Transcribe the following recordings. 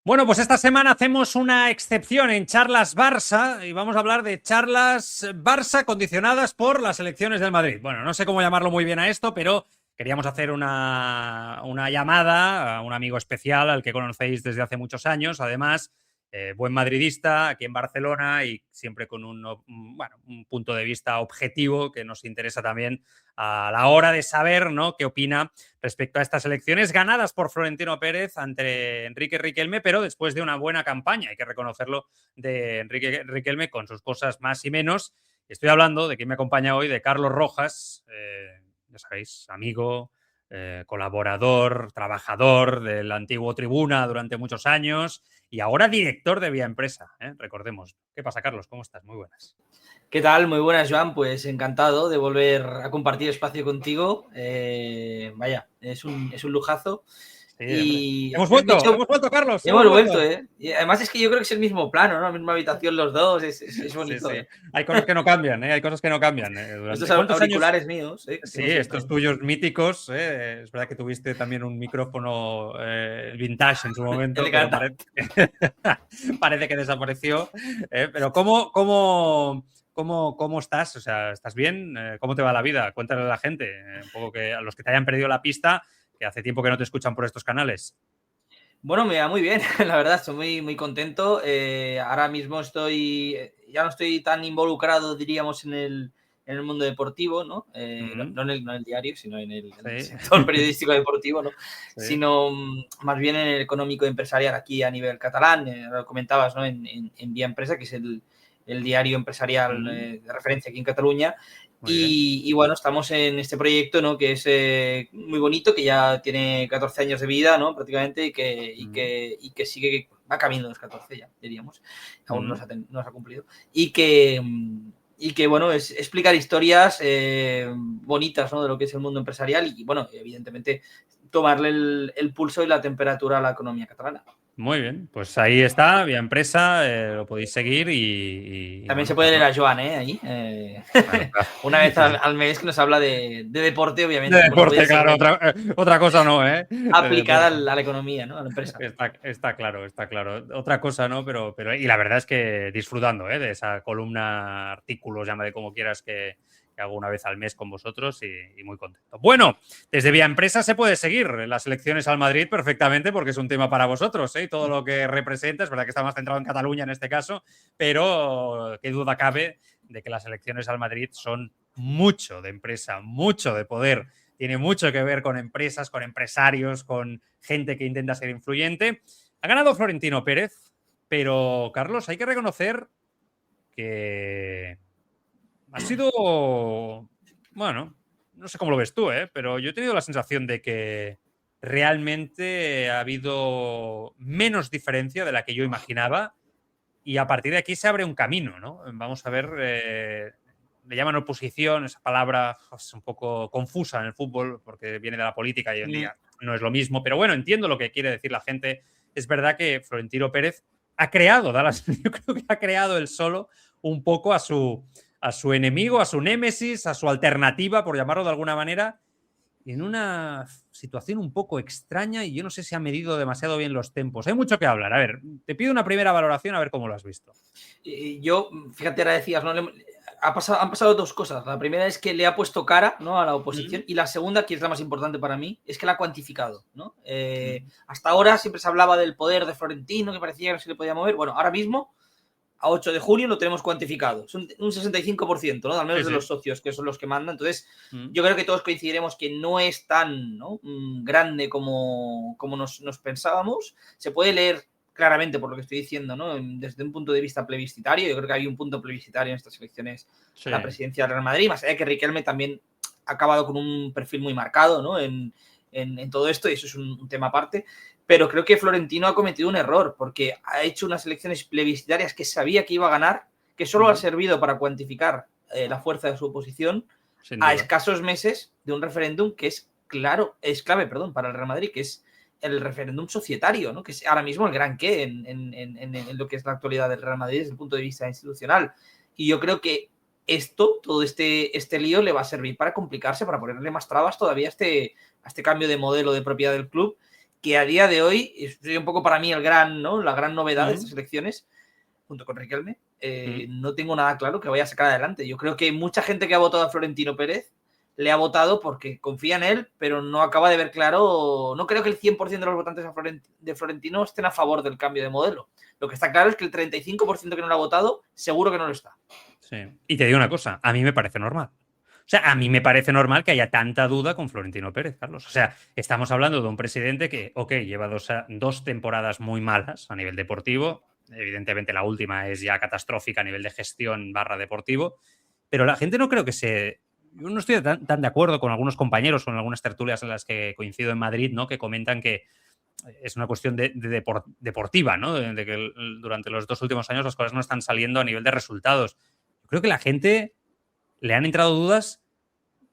Bueno, pues esta semana hacemos una excepción en Charlas Barça y vamos a hablar de charlas Barça condicionadas por las elecciones del Madrid. Bueno, no sé cómo llamarlo muy bien a esto, pero queríamos hacer una llamada a un amigo especial al que conocéis desde hace muchos años, además, buen madridista aquí en Barcelona y siempre con un punto de vista objetivo que nos interesa también a la hora de saber, ¿no?, qué opina respecto a estas elecciones ganadas por Florentino Pérez ante Enrique Riquelme, pero después de una buena campaña, hay que reconocerlo, de Enrique Riquelme con sus cosas más y menos. Estoy hablando de quien me acompaña hoy, de Carlos Rojas, ya sabéis, amigo, colaborador, trabajador del antiguo Tribuna durante muchos años y ahora director de Vía Empresa, recordemos. ¿Qué pasa, Carlos? ¿Cómo estás? Muy buenas. ¿Qué tal? Muy buenas, Joan. Pues encantado de volver a compartir espacio contigo. Vaya, es un lujazo. Sí, hombre. Y de hecho, Hemos vuelto, Carlos, hemos hemos vuelto, vuelto. ¿eh? Y además es que yo creo que es el mismo plano, ¿no? La misma habitación los dos, es Sí, bonito, sí. ¿eh? Hay cosas que no cambian, ¿eh? Hay cosas que no cambian. Estos ¿Durante cuántos años? auriculares míos, Sí, como estos siempre. tuyos míticos. Es verdad que tuviste también un micrófono vintage en su momento, pero Elegante. parece que desapareció. Pero ¿cómo estás? O sea, ¿estás bien? ¿Cómo te va la vida? Cuéntale a la gente, un poco que a los que te hayan perdido la pista, que hace tiempo que no te escuchan por estos canales. Bueno, me va muy bien, la verdad, estoy muy contento. Ahora mismo ya no estoy tan involucrado, diríamos, en el mundo deportivo, ¿no? Mm, No en el diario, sino en el sí, sector periodístico deportivo, ¿no? sí. Sino más bien en el económico empresarial aquí a nivel catalán. Lo comentabas, ¿no? En Vía Empresa, que es el diario empresarial Mm, de referencia aquí en Cataluña. muy bien. Y bueno, estamos en este proyecto, ¿no? Que es muy bonito, que ya tiene 14 años de vida, ¿no? Prácticamente, Mm, y que sigue, va camino de los 14 ya, diríamos. Aún mm. no se ha cumplido. Y que bueno, es explicar historias bonitas, ¿no? De lo que es el mundo empresarial y, bueno, evidentemente, tomarle el pulso y la temperatura a la economía catalana. Muy bien, pues ahí está, Vía Empresa, lo podéis seguir y También se bueno, puede pues leer no. a Joan, ahí. Claro, claro. Una vez Sí, sí. al mes que nos habla de deporte, De obviamente, como no podía deporte, ser claro, menos, otra cosa no, ¿eh? De aplicada deporte. a la economía, ¿no? A la empresa. Está claro, está claro. Otra cosa, ¿no? Y la verdad es que disfrutando, de esa columna, artículos, llámale como quieras, que hago una vez al mes con vosotros y muy contento. Bueno, desde Vía Empresa se puede seguir las elecciones al Madrid perfectamente porque es un tema para vosotros, ¿eh? Todo lo que representa, es verdad que está más centrado en Cataluña en este caso, pero qué duda cabe de que las elecciones al Madrid son mucho de empresa, mucho de poder, tiene mucho que ver con empresas, con empresarios, con gente que intenta ser influyente. Ha ganado Florentino Pérez, pero Carlos, hay que reconocer que ha sido, bueno, no sé cómo lo ves tú, pero yo he tenido la sensación de que realmente ha habido menos diferencia de la que yo imaginaba y a partir de aquí se abre un camino, ¿no? Vamos a ver, le llaman oposición, esa palabra es un poco confusa en el fútbol porque viene de la política y hoy en Mm. día no es lo mismo, pero bueno, entiendo lo que quiere decir la gente. Es verdad que Florentino Pérez ha creado, yo creo que ha creado él solo un poco a su enemigo, a su némesis, a su alternativa, por llamarlo de alguna manera, en una situación un poco extraña y yo no sé si ha medido demasiado bien los tempos. Hay mucho que hablar. A ver, te pido una primera valoración a ver cómo lo has visto. Yo, fíjate, ahora decías, ¿no? Han pasado dos cosas. La primera es que le ha puesto cara, ¿no?, a la Mm, oposición, y la segunda, que es la más importante para mí, es que la ha cuantificado, ¿no? mm, Hasta ahora siempre se hablaba del poder de Florentino, que parecía que no se le podía mover. Bueno, ahora mismo, a 8 de junio, lo tenemos cuantificado. Es un 65%, ¿no? Al sí, menos de sí. los socios, que son los que mandan. Entonces, Mm, yo creo que todos coincidiremos que no es tan, ¿no?, grande como nos pensábamos. Se puede leer claramente por lo que estoy diciendo, ¿no?, desde un punto de vista plebiscitario. Yo creo que hay un punto plebiscitario en estas elecciones sí. a la presidencia del Real Madrid, más allá de que Riquelme también ha acabado con un perfil muy marcado, ¿no?, en todo esto, y eso es un tema aparte. Pero creo que Florentino ha cometido un error, porque ha hecho unas elecciones plebiscitarias que sabía que iba a ganar, que solo ha Mm, servido para cuantificar la fuerza de su oposición, sin a duda. escasos meses de un referéndum que es clave, perdón, para el Real Madrid, que es el referéndum societario, ¿no?, que es ahora mismo el gran qué en lo que es la actualidad del Real Madrid desde el punto de vista institucional. Y yo creo que todo este lío le va a servir para complicarse, para ponerle más trabas todavía a este cambio de modelo de propiedad del club. que a día de hoy es un poco para mí la gran novedad de estas elecciones, junto con Riquelme. No tengo nada claro que vaya a sacar adelante. Yo creo que mucha gente que ha votado a Florentino Pérez le ha votado porque confía en él, pero no acaba de ver claro. No creo que el 100% de los votantes de Florentino estén a favor del cambio de modelo. Lo que está claro es que el 35% que no lo ha votado, seguro que no lo está. Sí. Y te digo una cosa, a mí me parece normal. O sea, a mí me parece normal que haya tanta duda con Florentino Pérez, Carlos. O sea, estamos hablando de un presidente que, ok, lleva dos temporadas muy malas a nivel deportivo. Evidentemente la última es ya catastrófica a nivel de gestión / deportivo. Pero la gente no creo que se... Yo no estoy tan de acuerdo con algunos compañeros o en algunas tertulias en las que coincido en Madrid, ¿no? Que comentan que es una cuestión deportiva, ¿no? De que durante los 2 últimos años las cosas no están saliendo a nivel de resultados. Yo creo que la gente le han entrado dudas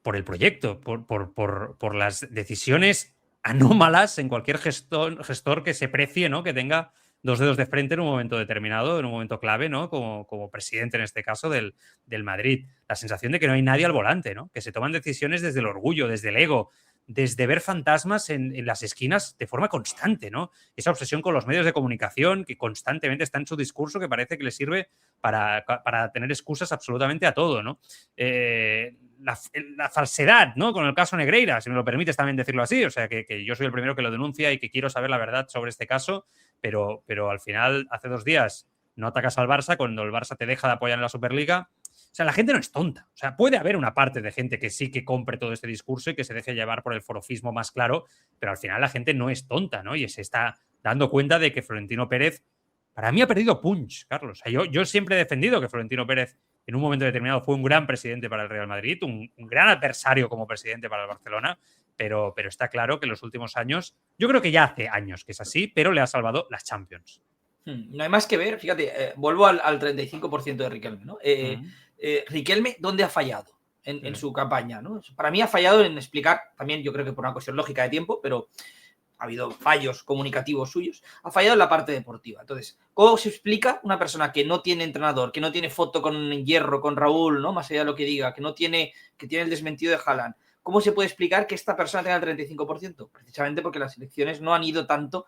por el proyecto, por las decisiones anómalas en cualquier gestor que se precie, ¿no? Que tenga 2 dedos de frente en un momento determinado, en un momento clave, ¿no? Como presidente, en este caso, del Madrid. La sensación de que no hay nadie al volante, ¿no? Que se toman decisiones desde el orgullo, desde el ego, desde ver fantasmas en las esquinas de forma constante, ¿no? Esa obsesión con los medios de comunicación que constantemente está en su discurso, que parece que le sirve para tener excusas absolutamente a todo, ¿no? La falsedad, ¿no? Con el caso Negreira, si me lo permites también decirlo así. O sea, que yo soy el primero que lo denuncia y que quiero saber la verdad sobre este caso, pero al final, hace 2 días no atacas al Barça cuando el Barça te deja de apoyar en la Superliga. O sea, la gente no es tonta. O sea, puede haber una parte de gente que sí que compre todo este discurso y que se deje llevar por el forofismo más claro, pero al final la gente no es tonta, ¿no? Y se está dando cuenta de que Florentino Pérez, para mí, ha perdido punch, Carlos. O sea, yo siempre he defendido que Florentino Pérez en un momento determinado fue un gran presidente para el Real Madrid, un gran adversario como presidente para el Barcelona, pero está claro que en los últimos años, yo creo que ya hace años que es así, pero le ha salvado las Champions. No hay más que ver, fíjate, vuelvo al 35% de Riquelme, ¿no? Riquelme, ¿dónde ha fallado en su campaña, ¿no? Para mí ha fallado en explicar, también yo creo que por una cuestión lógica de tiempo, pero ha habido fallos comunicativos suyos, ha fallado en la parte deportiva. Entonces, ¿cómo se explica una persona que no tiene entrenador, que no tiene foto con Hierro, con Raúl, ¿no? Más allá de lo que diga, que tiene el desmentido de Haaland? ¿Cómo se puede explicar que esta persona tenga el 35%? Precisamente porque las elecciones no han ido tanto,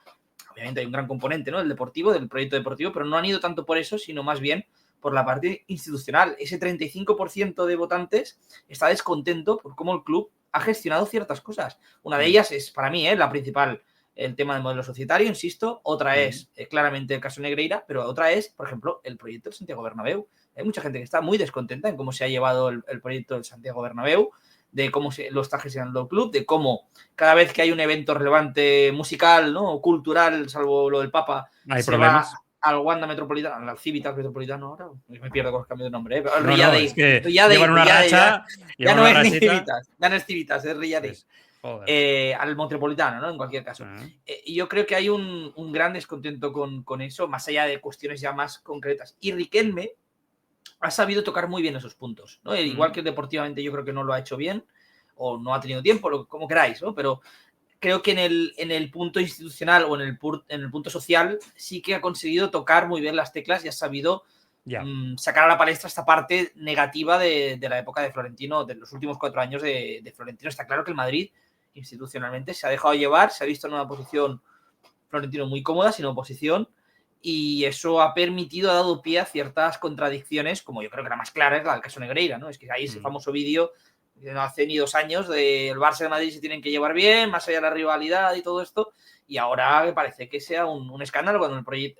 obviamente hay un gran componente, ¿no? Del deportivo, del proyecto deportivo, pero no han ido tanto por eso, sino más bien por la parte institucional. Ese 35% de votantes está descontento por cómo el club ha gestionado ciertas cosas. Una de ellas es, para mí, la principal, el tema del modelo societario, insisto. Otra es claramente el caso Negreira, pero otra es, por ejemplo, el proyecto del Santiago Bernabéu. Hay mucha gente que está muy descontenta en cómo se ha llevado el proyecto del Santiago Bernabéu, de cómo lo está gestionando el club, de cómo cada vez que hay un evento relevante musical, ¿no? O cultural, salvo lo del Papa, hay problemas. Va al Wanda Metropolitano, al Civitas Metropolitano ahora, me pierdo con los cambios de nombre, pero no, es que llevan una racha, ya no es Civitas, ya no es Civitas, es Riyadh. Pues, al Metropolitano, ¿no? En cualquier caso. Y yo creo que hay un gran descontento con eso, más allá de cuestiones ya más concretas. Y Riquelme ha sabido tocar muy bien esos puntos, ¿no? Igual que deportivamente yo creo que no lo ha hecho bien, o no ha tenido tiempo, como queráis, ¿no? Pero creo que en el punto institucional o en el punto social sí que ha conseguido tocar muy bien las teclas y ha sabido sacar a la palestra esta parte negativa de la época de Florentino, de los últimos 4 años de Florentino. Está claro que el Madrid institucionalmente se ha dejado llevar, se ha visto en una posición Florentino muy cómoda, sin oposición, y eso ha permitido, ha dado pie a ciertas contradicciones, como yo creo que la más clara es la del caso Negreira, ¿no? Es que hay ese famoso vídeo de no hace ni 2 años del Barça y el Madrid se tienen que llevar bien, más allá de la rivalidad y todo esto, y ahora me parece que sea un escándalo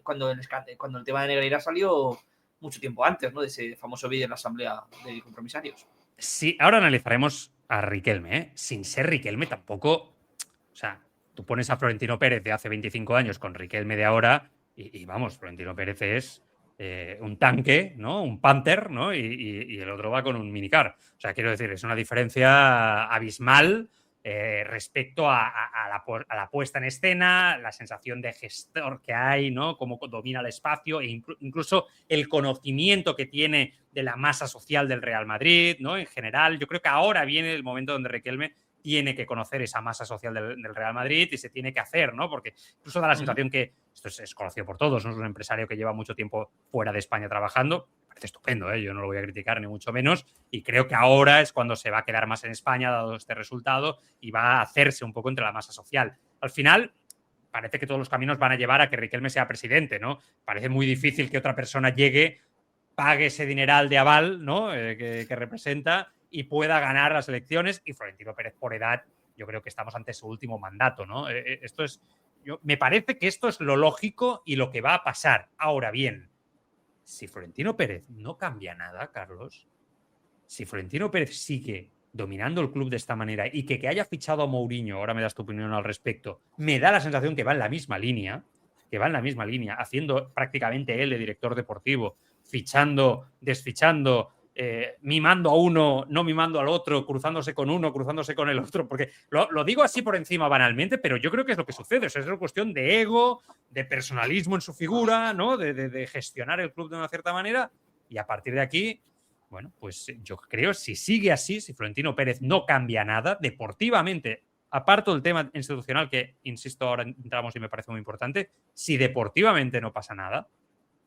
cuando el tema de Negreira salió mucho tiempo antes, ¿no? De ese famoso vídeo en la asamblea de compromisarios. Sí, ahora analizaremos a Riquelme, ¿eh? Sin ser Riquelme tampoco, o sea, tú pones a Florentino Pérez de hace 25 años con Riquelme de ahora y vamos, Florentino Pérez es un tanque, ¿no? Un Panther, ¿no? Y el otro va con un minicar. O sea, quiero decir, es una diferencia abismal respecto a la puesta en escena, la sensación de gestor que hay, ¿no? Cómo domina el espacio e incluso el conocimiento que tiene de la masa social del Real Madrid, ¿no? En general, yo creo que ahora viene el momento donde Riquelme tiene que conocer esa masa social del Real Madrid y se tiene que hacer, ¿no? Porque incluso da la sensación que esto es conocido por todos, ¿no? Es un empresario que lleva mucho tiempo fuera de España trabajando. Parece estupendo, ¿eh? Yo no lo voy a criticar ni mucho menos y creo que ahora es cuando se va a quedar más en España dado este resultado y va a hacerse un poco entre la masa social. Al final, parece que todos los caminos van a llevar a que Riquelme sea presidente, ¿no? Parece muy difícil que otra persona llegue, pague ese dineral de aval, ¿no? Que representa y pueda ganar las elecciones. Y Florentino Pérez, por edad, yo creo que estamos ante su último mandato, ¿no? Me parece que esto es lo lógico y lo que va a pasar. Ahora bien, si Florentino Pérez no cambia nada, Carlos, si Florentino Pérez sigue dominando el club de esta manera y que haya fichado a Mourinho, ahora me das tu opinión al respecto, me da la sensación que va en la misma línea, haciendo prácticamente él de director deportivo, fichando, desfichando, mimando a uno, no mimando al otro, cruzándose con uno, cruzándose con el otro, porque lo digo así por encima banalmente, pero yo creo que es lo que sucede. O sea, es una cuestión de ego, de personalismo en su figura, ¿no? De gestionar el club de una cierta manera, y a partir de aquí, bueno, pues yo creo, si sigue así, si Florentino Pérez no cambia nada, deportivamente, aparto del tema institucional, que, insisto, ahora entramos y me parece muy importante, si deportivamente no pasa nada,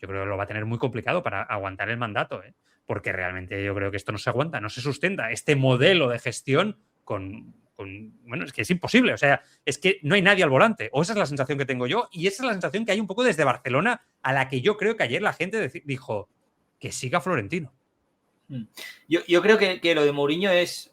yo creo que lo va a tener muy complicado para aguantar el mandato, ¿eh? Porque realmente yo creo que esto no se aguanta, no se sustenta. Este modelo de gestión bueno, es que es imposible. O sea, es que no hay nadie al volante. O esa es la sensación que tengo yo, y esa es la sensación que hay un poco desde Barcelona, a la que yo creo que ayer la gente dijo que siga Florentino. Yo creo que lo de Mourinho es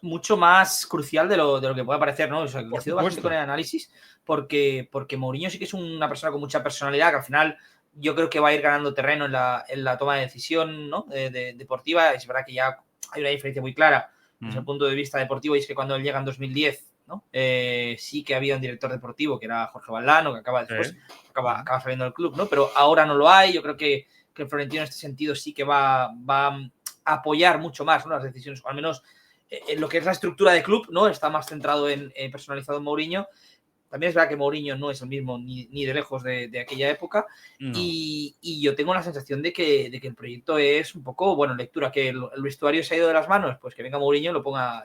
mucho más crucial de lo que puede parecer, ¿no? O sea, coincido bastante con el análisis, porque Mourinho sí que es una persona con mucha personalidad, que al final yo creo que va a ir ganando terreno en la toma de decisión, ¿no? Deportiva. Es verdad que ya hay una diferencia muy clara desde el punto de vista deportivo, y es que cuando él llega en 2010, ¿no? Sí que había un director deportivo que era Jorge Valdano, que acaba después, acaba saliendo del club, ¿no? Pero ahora no lo hay. Yo creo que el Florentino en este sentido sí que va a apoyar mucho más, ¿no? Las decisiones, o al menos en lo que es la estructura de club, ¿no? Está más centrado en personalizado en Mourinho. También es verdad que Mourinho no es el mismo ni de lejos de aquella época. No. Y yo tengo la sensación de que el proyecto es un poco, bueno, lectura, que el vestuario se ha ido de las manos, pues que venga Mourinho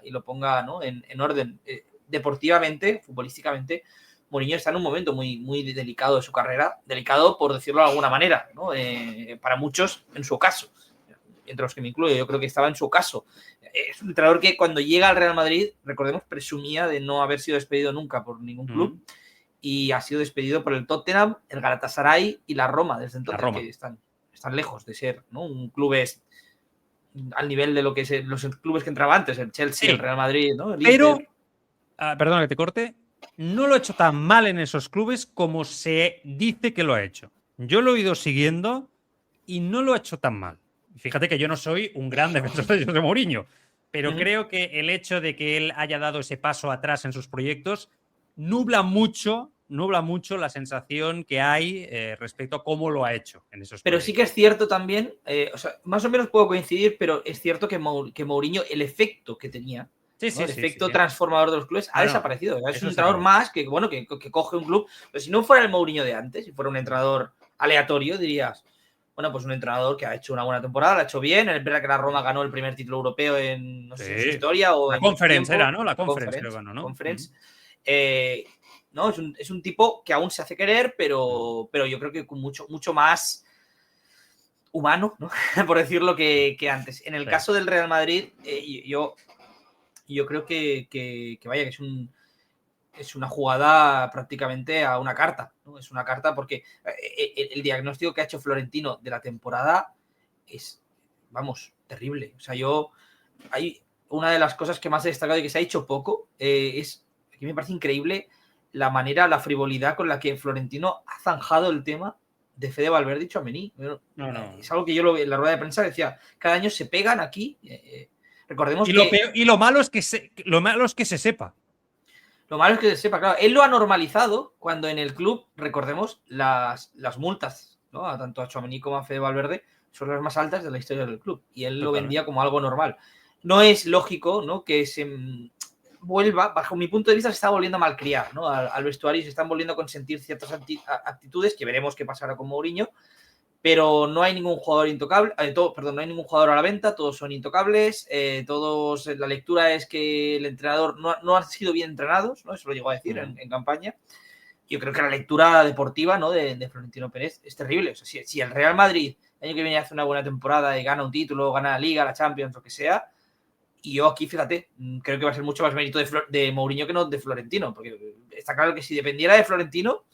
y lo ponga, ¿no? en orden. Deportivamente, futbolísticamente, Mourinho está en un momento muy, muy delicado de su carrera, delicado por decirlo de alguna manera, ¿no? Para muchos, en su caso, entre los que me incluyo, yo creo que estaba en su caso. Es un entrenador que cuando llega al Real Madrid, recordemos, presumía de no haber sido despedido nunca por ningún club, y ha sido despedido por el Tottenham, el Galatasaray y la Roma, desde entonces, que están lejos de ser, ¿no? Un club al nivel de lo que es los clubes que entraba antes, el Chelsea, el Real Madrid, ¿no? Pero, perdona que te corte, no lo ha hecho tan mal en esos clubes como se dice que lo ha hecho. Yo lo he ido siguiendo y no lo ha hecho tan mal. Fíjate que yo no soy un gran defensor de José Mourinho, pero creo que el hecho de que él haya dado ese paso atrás en sus proyectos nubla mucho la sensación que hay respecto a cómo lo ha hecho en esos Pero proyectos. Sí que es cierto también, o sea, más o menos puedo coincidir, pero es cierto que Mourinho, el efecto que tenía, el efecto transformador de los clubes ha desaparecido. Es un entrenador más que, bueno, que coge un club. Pero si no fuera el Mourinho de antes, si fuera un entrenador aleatorio, dirías, bueno, pues un entrenador que ha hecho una buena temporada, la ha hecho bien. Es verdad que la Roma ganó el primer título europeo en, no sé, en su historia. O la Conference era, ¿no? La Conference lo ganó, ¿no? Conference. ¿No? Es un tipo que aún se hace querer, pero yo creo que con mucho más humano, ¿no? Por decirlo, que antes. En el caso del Real Madrid, yo creo que vaya, que es una jugada prácticamente a una carta, ¿no? Es una carta porque el diagnóstico que ha hecho Florentino de la temporada es, vamos, terrible. O sea, hay una de las cosas que más he destacado y que se ha hecho poco, es, aquí me parece increíble la manera, la frivolidad con la que Florentino ha zanjado el tema de Fede Valverde y Tchouaméni. No. Es algo que yo lo vi en la rueda de prensa, decía, cada año se pegan aquí. Recordemos y lo malo es que se sepa. Lo malo es que se sepa, claro. Él lo ha normalizado cuando en el club, recordemos, las multas, ¿no? Tanto a Tchouaméni como a Fede Valverde son las más altas de la historia del club. Y él lo vendía como algo normal. No es lógico, ¿no? Que se vuelva, bajo mi punto de vista, se está volviendo a malcriar, ¿no? Al vestuario, y se están volviendo a consentir ciertas actitudes que veremos qué pasará con Mourinho. Pero no hay ningún jugador intocable, no hay ningún jugador a la venta, todos son intocables, la lectura es que el entrenador no han sido bien entrenados, ¿no? Eso lo llegó a decir en campaña. Yo creo que la lectura deportiva, ¿no? de Florentino Pérez es terrible. O sea, si el Real Madrid el año que viene hace una buena temporada y gana un título, gana la Liga, la Champions, lo que sea, Y yo aquí, fíjate, creo que va a ser mucho más mérito de Mourinho que no de Florentino, porque está claro que si dependiera de Florentino,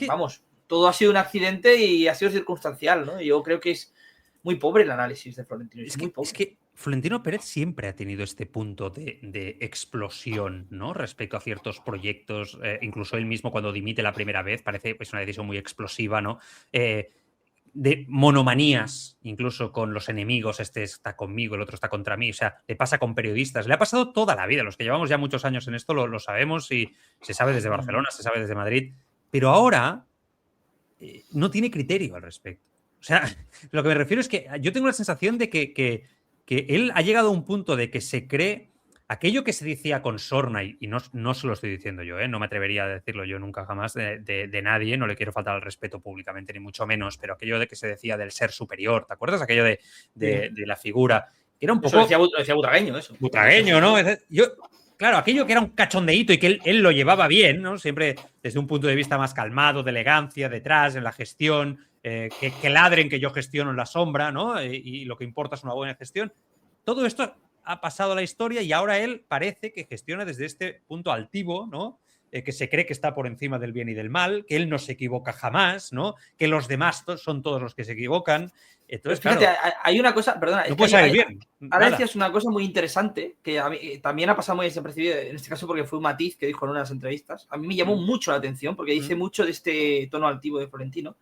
vamos, todo ha sido un accidente y ha sido circunstancial, ¿no? Yo creo que es muy pobre el análisis de Florentino. Es que Florentino Pérez siempre ha tenido este punto de explosión, ¿no? Respecto a ciertos proyectos, incluso él mismo cuando dimite la primera vez, parece pues, una decisión muy explosiva, ¿no? De monomanías, incluso con los enemigos, este está conmigo, el otro está contra mí, o sea, le pasa con periodistas, le ha pasado toda la vida, los que llevamos ya muchos años en esto lo sabemos y se sabe desde Barcelona, se sabe desde Madrid, pero ahora no tiene criterio al respecto. O sea, lo que me refiero es que yo tengo la sensación de que él ha llegado a un punto de que se cree aquello que se decía con Sorna, y no se lo estoy diciendo yo, no me atrevería a decirlo yo nunca jamás de nadie, no le quiero faltar al respeto públicamente, ni mucho menos, pero aquello de que se decía del ser superior, ¿te acuerdas? Aquello de la figura, que era un poco... Eso decía Butragueño, eso. Butragueño, ¿no? Claro, aquello que era un cachondeíto y que él lo llevaba bien, ¿no? Siempre desde un punto de vista más calmado, de elegancia, detrás, en la gestión, que ladren que yo gestiono en la sombra, ¿no? Y lo que importa es una buena gestión. Todo esto ha pasado a la historia y ahora él parece que gestiona desde este punto altivo, ¿no? Que se cree que está por encima del bien y del mal, que él no se equivoca jamás, ¿no? Que los demás son todos los que se equivocan. Entonces, fíjate, claro, hay una cosa, perdona, no puede salir bien. Ahora decías una cosa muy interesante que a mí también ha pasado muy desapercibida, en este caso porque fue un matiz que dijo en unas entrevistas. A mí me llamó mucho la atención porque dice mucho de este tono altivo de Florentino.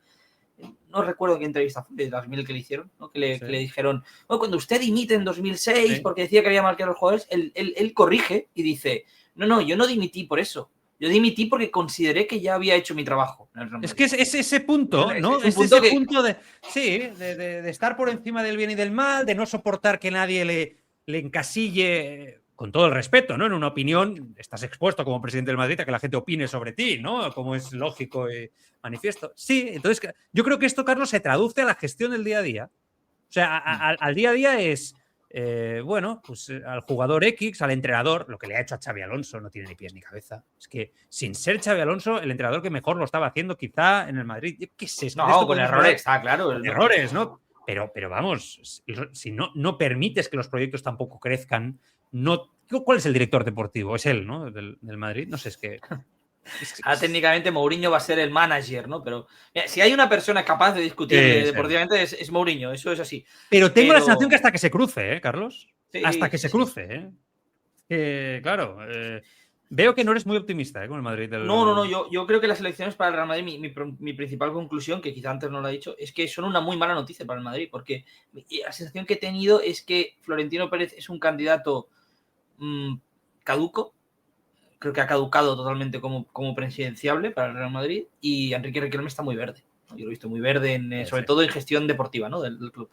No recuerdo qué entrevista fue, de las 1000 que le hicieron, ¿no? que le dijeron, bueno, cuando usted dimite en 2006 porque decía que había marcado a los jugadores, él corrige y dice, no, yo no dimití por eso. Yo dimití porque consideré que ya había hecho mi trabajo. Es que es ese punto, ¿no? Es ese punto de estar por encima del bien y del mal, de no soportar que nadie le encasille, con todo el respeto, ¿no? En una opinión, estás expuesto como presidente del Madrid a que la gente opine sobre ti, ¿no? Como es lógico y manifiesto. Sí, entonces yo creo que esto, Carlos, se traduce a la gestión del día a día. O sea, al día a día es... bueno, pues al jugador X, al entrenador, lo que le ha hecho a Xabi Alonso no tiene ni pies ni cabeza. Es que sin ser Xabi Alonso, el entrenador que mejor lo estaba haciendo quizá en el Madrid. ¿Qué sé? No, con errores, está claro. Con errores, ¿no? Pero vamos, si no permites que los proyectos tampoco crezcan, no. ¿Cuál es el director deportivo? Es él, ¿no? Del Madrid. No sé, es que... Ahora técnicamente Mourinho va a ser el manager, ¿no? Pero mira, si hay una persona capaz de discutir deportivamente es Mourinho, eso es así. Pero tengo la sensación que hasta que se cruce, Carlos. Sí, hasta que se cruce, claro, veo que no eres muy optimista con el Madrid. No, yo creo que las elecciones para el Real Madrid, mi principal conclusión, que quizá antes no lo he dicho, es que son una muy mala noticia para el Madrid, porque la sensación que he tenido es que Florentino Pérez es un candidato caduco. Creo que ha caducado totalmente como presidenciable para el Real Madrid, y Enrique Riquelme está muy verde, ¿no? Yo lo he visto muy verde, sobre todo en gestión deportiva, ¿no? del club.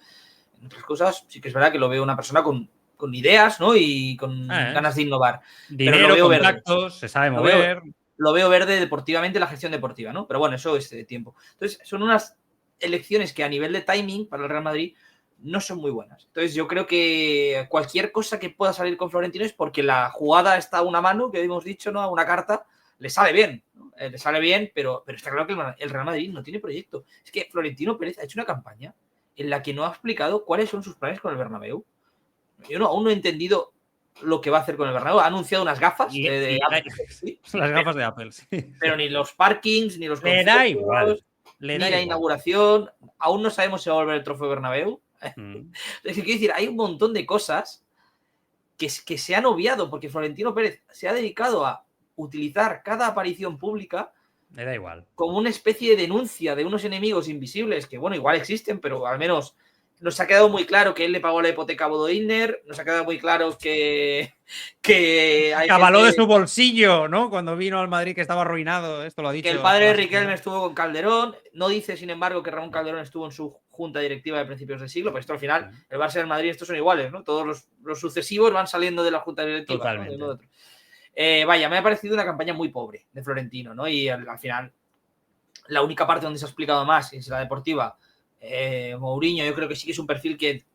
En otras cosas, sí que es verdad que lo veo una persona con ideas, ¿no? Y con ganas de innovar. Dinero, pero lo veo contactos, verde. Se sabe mover. Lo veo verde deportivamente, la gestión deportiva, ¿no? Pero bueno, eso es de tiempo. Entonces, son unas elecciones que a nivel de timing para el Real Madrid no son muy buenas. Entonces, yo creo que cualquier cosa que pueda salir con Florentino es porque la jugada está a una mano, que hemos dicho, ¿no? A una carta, le sale bien, ¿no? Le sale bien, pero está claro que el Real Madrid no tiene proyecto. Es que Florentino Pérez ha hecho una campaña en la que no ha explicado cuáles son sus planes con el Bernabéu. Yo aún no he entendido lo que va a hacer con el Bernabéu. Ha anunciado unas gafas de Apple. ¿Sí? Las gafas de Apple, sí. Pero ni los parkings, ni los le da igual. Ni la inauguración. Aún no sabemos si va a volver el trofeo Bernabéu. Es que quiero decir, hay un montón de cosas que se han obviado porque Florentino Pérez se ha dedicado a utilizar cada aparición pública me da igual como una especie de denuncia de unos enemigos invisibles que, bueno, igual existen, pero al menos nos ha quedado muy claro que él le pagó la hipoteca a Bodo Illner, nos ha quedado muy claro que hay cabaló gente... de su bolsillo, ¿no? Cuando vino al Madrid que estaba arruinado, esto lo ha dicho. Que el padre de Riquelme estuvo con Calderón, no dice, sin embargo, que Ramón Calderón estuvo en su junta directiva de principios de siglo, pues esto al final, el Barça y el Madrid, estos son iguales, ¿no? Todos los sucesivos van saliendo de la junta directiva. Totalmente. ¿No? Vaya, me ha parecido una campaña muy pobre de Florentino, ¿no? Y al final, la única parte donde se ha explicado más es la deportiva. Mourinho, yo creo que sí que es un perfil que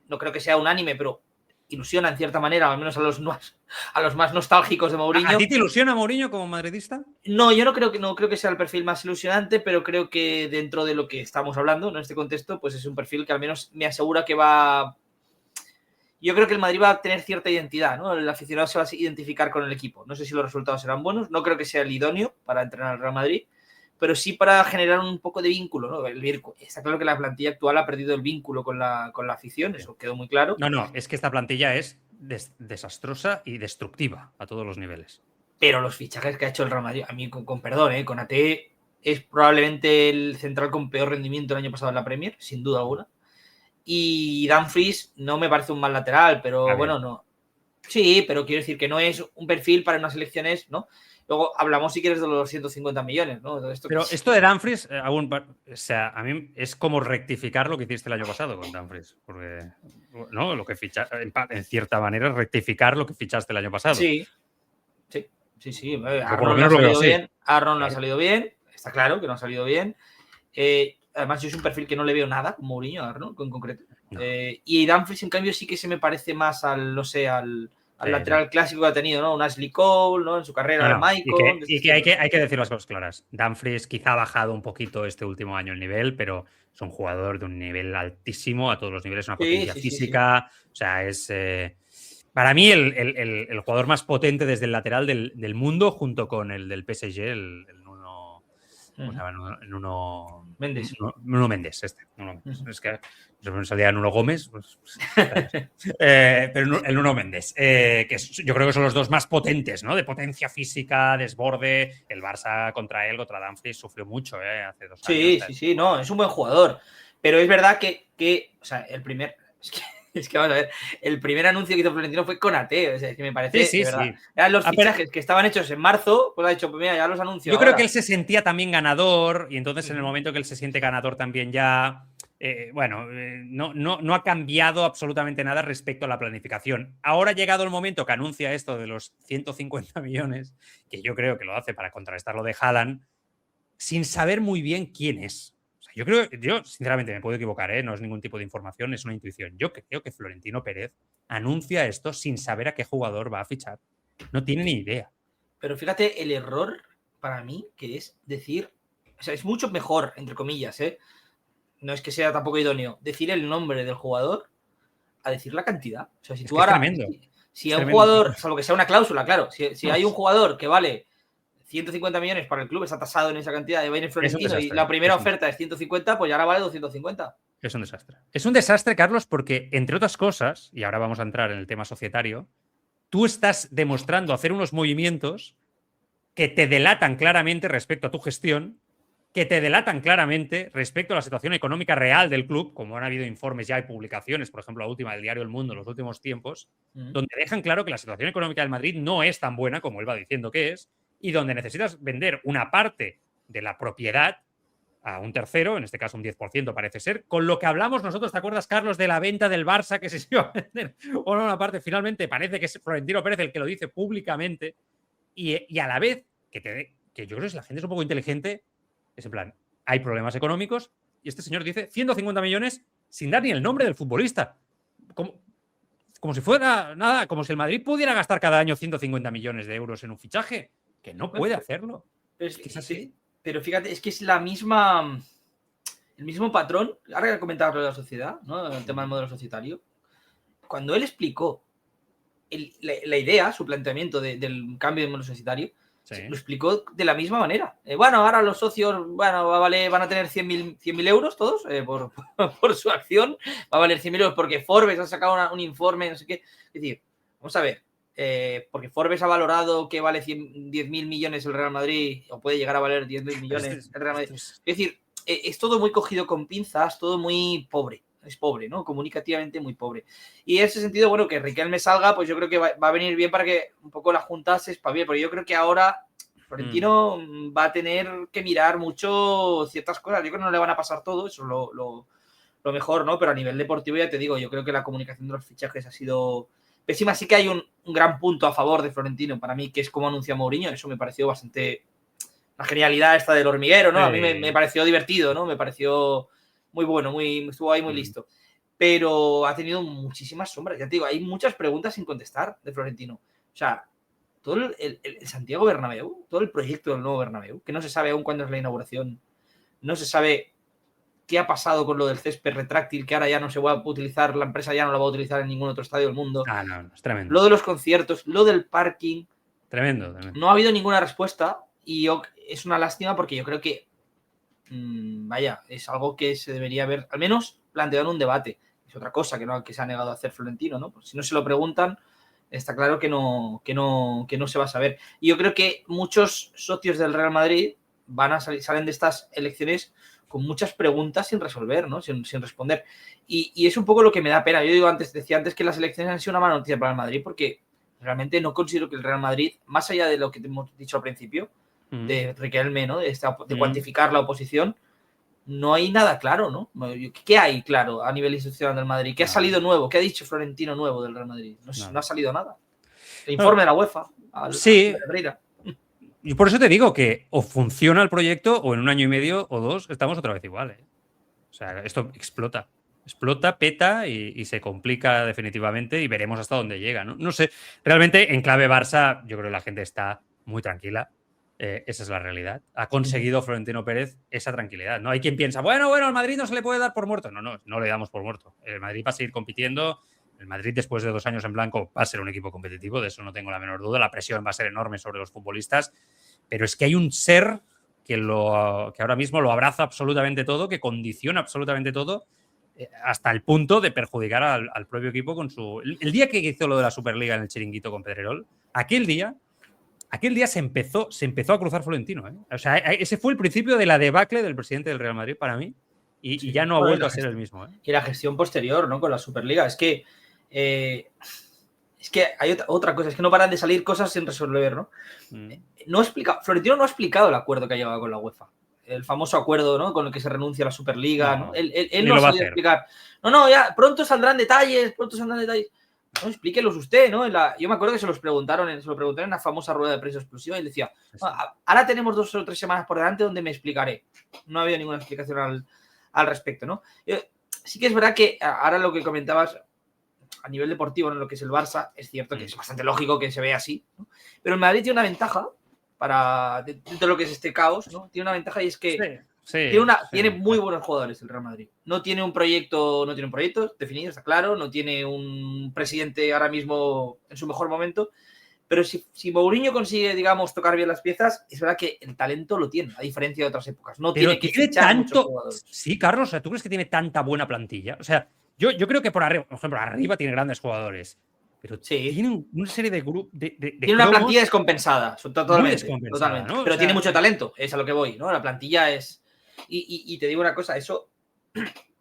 no creo que sea unánime, pero ilusiona en cierta manera, al menos a los más nostálgicos de Mourinho. ¿A ti te ilusiona Mourinho como madridista? No, yo no creo que sea el perfil más ilusionante, pero creo que dentro de lo que estamos hablando, ¿no? En este contexto, pues es un perfil que al menos me asegura que va yo creo que el Madrid va a tener cierta identidad, ¿no? El aficionado se va a identificar con el equipo. No sé si los resultados serán buenos, no creo que sea el idóneo para entrenar al Real Madrid, pero sí para generar un poco de vínculo, ¿no? Está claro que la plantilla actual ha perdido el vínculo con la afición, eso quedó muy claro. No, es que esta plantilla es desastrosa y destructiva a todos los niveles. Pero los fichajes que ha hecho el Real Madrid, a mí con perdón, Konaté es probablemente el central con peor rendimiento el año pasado en la Premier, sin duda alguna. Y Dumfries no me parece un mal lateral, pero bueno, no. Sí, pero quiero decir que no es un perfil para unas elecciones, ¿no? Luego hablamos, si quieres, de los 150 millones, ¿no? Esto de Dumfries, o sea, a mí es como rectificar lo que hiciste el año pasado con Dumfries. Porque, ¿no? Lo que en cierta manera, rectificar lo que fichaste el año pasado. Sí. Aaron no ha salido bien. Aaron no ha salido bien. Está claro que no ha salido bien. Además, yo es un perfil que no le veo nada con Mourinho, Arnold, en concreto. No. Y Dumfries, en cambio, sí que se me parece más al lateral clásico que ha tenido, ¿no? Un Ashley Cole, ¿no? En su carrera, al Maicon. Y que hay que decir las cosas claras. Dumfries quizá ha bajado un poquito este último año el nivel, pero es un jugador de un nivel altísimo a todos los niveles, una potencia física. Sí. O sea, es para mí el jugador más potente desde el lateral del mundo, junto con el del PSG, el Nuno. ¿Cómo se llama? Nuno Méndez. Nuno Méndez, Es que me salía Nuno Gómez. Pero el Nuno Méndez. Yo creo que son los dos más potentes, ¿no? De potencia física, desborde. El Barça contra Dumfries, sufrió mucho, hace 2 años. Sí, no, es un buen jugador. Pero es verdad que o sea, el primer. Es que vamos a ver, el primer anuncio que hizo Florentino fue Konaté, o sea, es que me parece, de verdad. Sí. Eran los fichajes que estaban hechos en marzo, pues ha dicho, pues mira, ya los anuncio. Yo creo que él se sentía también ganador, y entonces en el momento que él se siente ganador también ya, no ha cambiado absolutamente nada respecto a la planificación. Ahora ha llegado el momento que anuncia esto de los 150 millones, que yo creo que lo hace para contrarrestar lo de Haaland, sin saber muy bien quién es. Yo sinceramente me puedo equivocar, no es ningún tipo de información, es una intuición. Yo creo que Florentino Pérez anuncia esto sin saber a qué jugador va a fichar. No tiene ni idea. Pero fíjate el error para mí que es decir, o sea, es mucho mejor, entre comillas, no es que sea tampoco idóneo, decir el nombre del jugador a decir la cantidad. O sea, si tú ahora, si hay un jugador, salvo que sea una cláusula, claro, si hay un jugador que vale 150 millones para el club, está tasado en esa cantidad de Bayern Florentino y la primera oferta es 150, pues ya ahora vale 250. Es un desastre. Es un desastre, Carlos, porque, entre otras cosas, y ahora vamos a entrar en el tema societario, tú estás demostrando hacer unos movimientos que te delatan claramente respecto a tu gestión, que te delatan claramente respecto a la situación económica real del club, como han habido informes ya y publicaciones, por ejemplo, la última del diario El Mundo en los últimos tiempos, donde dejan claro que la situación económica del Madrid no es tan buena como él va diciendo que es, y donde necesitas vender una parte de la propiedad a un tercero, en este caso un 10% parece ser, con lo que hablamos nosotros, ¿te acuerdas, Carlos, de la venta del Barça que se iba a vender? O no, una parte, finalmente parece que es Florentino Pérez el que lo dice públicamente, y a la vez, que yo creo que la gente es un poco inteligente, es en plan, hay problemas económicos, y este señor dice 150 millones sin dar ni el nombre del futbolista. Como si fuera nada, como si el Madrid pudiera gastar cada año 150 millones de euros en un fichaje. Que no puede hacerlo. Pero es así. Pero fíjate, es que es el mismo patrón. Ahora que comentaba lo de la sociedad, ¿no? El tema del modelo societario. Cuando él explicó la idea, su planteamiento del cambio de modelo societario, lo explicó de la misma manera. Bueno, ahora los socios van a tener 100.000 euros todos por su acción. Va a valer 100.000 euros porque Forbes ha sacado un informe, no sé qué. Es decir, vamos a ver. Porque Forbes ha valorado que vale 10.000 millones el Real Madrid, o puede llegar a valer 10.000 millones el Real Madrid. Es decir, es todo muy cogido con pinzas, todo muy pobre. Es pobre, ¿no? Comunicativamente muy pobre. Y en ese sentido, bueno, que Riquelme salga, pues yo creo que va a venir bien para que un poco la Junta se espabile, porque yo creo que ahora Florentino va a tener que mirar mucho ciertas cosas. Yo creo que no le van a pasar todo, eso es lo mejor, ¿no? Pero a nivel deportivo, ya te digo, yo creo que la comunicación de los fichajes ha sido pésima. Sí que hay un gran punto a favor de Florentino para mí, que es como anuncia Mourinho. Eso me pareció bastante la genialidad esta del hormiguero, ¿no? A mí me pareció divertido, ¿no? Me pareció muy bueno, estuvo ahí muy listo. Pero ha tenido muchísimas sombras. Ya te digo, hay muchas preguntas sin contestar de Florentino. O sea, todo el Santiago Bernabéu, todo el proyecto del nuevo Bernabéu, que no se sabe aún cuándo es la inauguración, no se sabe qué ha pasado con lo del césped retráctil, que ahora ya no se va a utilizar, la empresa ya no la va a utilizar en ningún otro estadio del mundo. No, es tremendo. Lo de los conciertos, lo del parking. Tremendo. No ha habido ninguna respuesta y es una lástima porque yo creo que, vaya, es algo que se debería haber, al menos, planteado en un debate. Es otra cosa que se ha negado a hacer Florentino, ¿no? Pues si no se lo preguntan, está claro que no se va a saber. Y yo creo que muchos socios del Real Madrid salen de estas elecciones con muchas preguntas sin resolver, ¿no? Sin responder. Y es un poco lo que me da pena. Yo decía antes que las elecciones han sido una mala noticia para el Madrid porque realmente no considero que el Real Madrid, más allá de lo que te hemos dicho al principio, de Riquelme, ¿no? De cuantificar la oposición, no hay nada claro, ¿no? ¿Qué hay claro a nivel institucional del Madrid? ¿Qué ha salido nuevo? ¿Qué ha dicho Florentino nuevo del Real Madrid? No ha salido nada. El informe de la UEFA. Sí. Y por eso te digo que o funciona el proyecto o en 1 año y medio o 2 estamos otra vez igual. O sea, esto explota. Explota, peta y se complica definitivamente y veremos hasta dónde llega, ¿no? No sé, realmente en clave Barça yo creo que la gente está muy tranquila. Esa es la realidad. Ha conseguido Florentino Pérez esa tranquilidad. No hay quien piensa, bueno, al Madrid no se le puede dar por muerto. No le damos por muerto. El Madrid va a seguir compitiendo. El Madrid, después de 2 años en blanco, va a ser un equipo competitivo. De eso no tengo la menor duda. La presión va a ser enorme sobre los futbolistas. Pero es que hay un ser que ahora mismo lo abraza absolutamente todo, que condiciona absolutamente todo, hasta el punto de perjudicar al propio equipo con su... El día que hizo lo de la Superliga en el chiringuito con Pedrerol, aquel día se empezó a cruzar Florentino. O sea, ese fue el principio de la debacle del presidente del Real Madrid para mí y ya no ha vuelto a ser el mismo. Y la gestión posterior, ¿no? Con la Superliga. Es que hay otra cosa, es que no paran de salir cosas sin resolver, ¿no? Florentino no ha explicado el acuerdo que ha llevado con la UEFA. El famoso acuerdo, ¿no? Con el que se renuncia a la Superliga, ¿no? Él no ha sabido explicar. Ya pronto saldrán detalles. No, explíquelos usted, ¿no? Yo me acuerdo que se lo preguntaron en una famosa rueda de prensa exclusiva y él decía, ahora tenemos 2 o 3 semanas por delante donde me explicaré. No ha habido ninguna explicación al respecto, ¿no? Sí que es verdad que ahora lo que comentabas a nivel deportivo, en lo que es el Barça, es cierto que es bastante lógico que se vea así, ¿no? Pero el Madrid tiene una ventaja dentro de lo que es este caos, ¿no? Tiene una ventaja y es que tiene muy buenos jugadores el Real Madrid. No tiene un proyecto definido, está claro. No tiene un presidente ahora mismo en su mejor momento. Pero si Mourinho consigue, digamos, tocar bien las piezas, es verdad que el talento lo tiene, a diferencia de otras épocas. No tiene que fichar muchos jugadores. Sí, Carlos, o sea, ¿tú crees que tiene tanta buena plantilla? O sea, yo creo que por ejemplo, arriba tiene grandes jugadores. Pero tiene una serie de grupos. Tiene una plantilla descompensada, totalmente. ¿no? Pero tiene mucho talento, es a lo que voy, ¿no? La plantilla es. Y te digo una cosa, eso.